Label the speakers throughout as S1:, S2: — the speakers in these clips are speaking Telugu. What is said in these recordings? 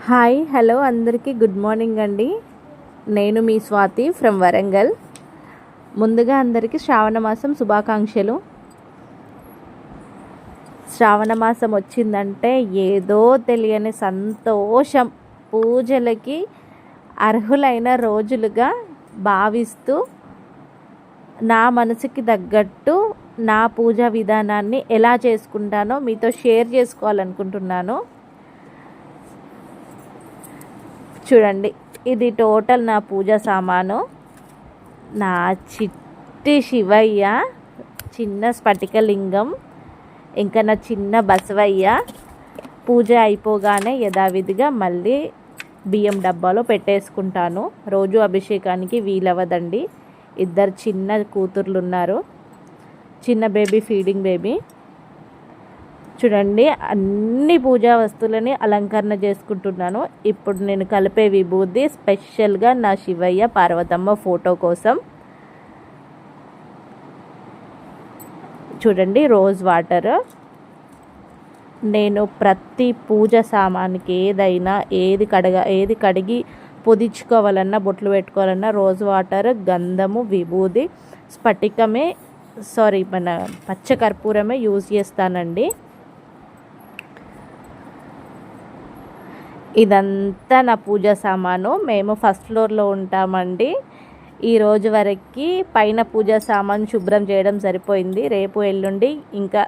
S1: హాయ్ హలో అందరికీ గుడ్ మార్నింగ్ అండి. నేను మీ స్వాతి ఫ్రమ్ వరంగల్. ముందుగా అందరికీ శ్రావణ మాసం శుభాకాంక్షలు. శ్రావణ మాసం వచ్చిందంటే ఏదో తెలియని సంతోషం. పూజలకి అర్హులైన రోజులుగా భావిస్తూ నా మనసుకి తగ్గట్టు నా పూజా విధానాన్ని ఎలా చేసుకుంటానో మీతో షేర్ చేసుకోవాలనుకుంటున్నాను. చూడండి, ఇది టోటల్ నా పూజ సామాను. నా చిట్టి శివయ్య, చిన్న స్ఫటికలింగం, ఇంకా నా చిన్న బసవయ్య. పూజ అయిపోగానే యథావిధిగా మళ్ళీ బియ్యం డబ్బాలో పెట్టేసుకుంటాను. రోజు అభిషేకానికి వీలవ్వదండి. 2 చిన్న కూతుర్లు ఉన్నారు. చిన్న బేబీ, ఫీడింగ్ బేబీ. చూడండి, అన్ని పూజా వస్తువులని అలంకరణ చేసుకుంటున్నాను. ఇప్పుడు నేను కలిపే విభూది స్పెషల్గా నా శివయ్య పార్వతమ్మ ఫోటో కోసం. చూడండి, రోజ్ వాటర్. నేను ప్రతి పూజ సామానికి ఏది కడిగి పొదించుకోవాలన్నా, బొట్లు పెట్టుకోవాలన్నా రోజ్ వాటర్, గంధము, విభూది, మన పచ్చకర్పూరమే యూజ్ చేస్తానండి. ఇదంతా నా పూజా సామాను. మేము ఫస్ట్ ఫ్లోర్లో ఉంటామండి. ఈరోజు వరకు పైన పూజా సామాను శుభ్రం చేయడం సరిపోయింది. రేపు ఎల్లుండి ఇంకా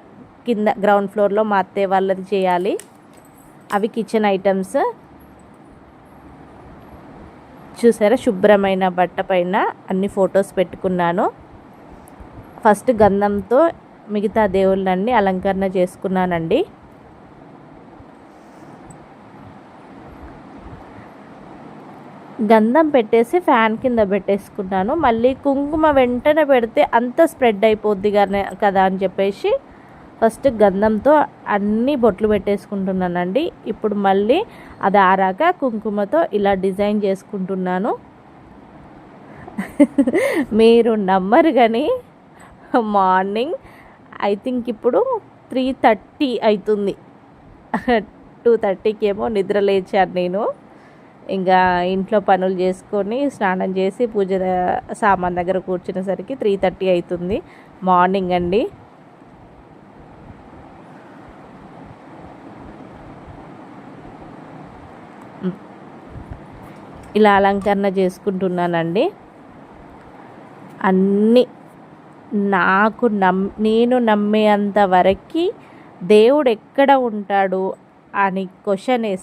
S1: కింద గ్రౌండ్ ఫ్లోర్లో మా అత్తయ్య వాళ్ళది చేయాలి. అవి కిచెన్ ఐటమ్స్. చూసారా, శుభ్రమైన బట్ట పైన అన్ని ఫొటోస్ పెట్టుకున్నాను. ఫస్ట్ గంధంతో మిగతా దేవుళ్ళన్నీ అలంకరణ చేసుకున్నానండి. గంధం పెట్టేసి ఫ్యాన్ కింద పెట్టేసుకున్నాను. మళ్ళీ కుంకుమ వెంటనే పెడితే అంత స్ప్రెడ్ అయిపోద్ది కదా అని చెప్పేసి ఫస్ట్ గంధంతో అన్ని బొట్లు పెట్టేసుకుంటున్నానండి. ఇప్పుడు మళ్ళీ అది ఆరాక కుంకుమతో ఇలా డిజైన్ చేసుకుంటున్నాను. మీరు నమ్మరు కానీ మార్నింగ్ ఐ థింక్ ఇప్పుడు 3:30 అవుతుంది. 2:30కి ఏమో నిద్ర లేచాను నేను. ఇంకా ఇంట్లో పనులు చేసుకొని స్నానం చేసి పూజ సామాన్ దగ్గర కూర్చునేసరికి 3:30 అవుతుంది మార్నింగ్ అండి. ఇలా అలంకరణ చేసుకుంటున్నానండి. అన్నీ నేను నమ్మేంత వరకు దేవుడు ఎక్కడ ఉంటాడు అని క్వశ్చన్ వేస్తే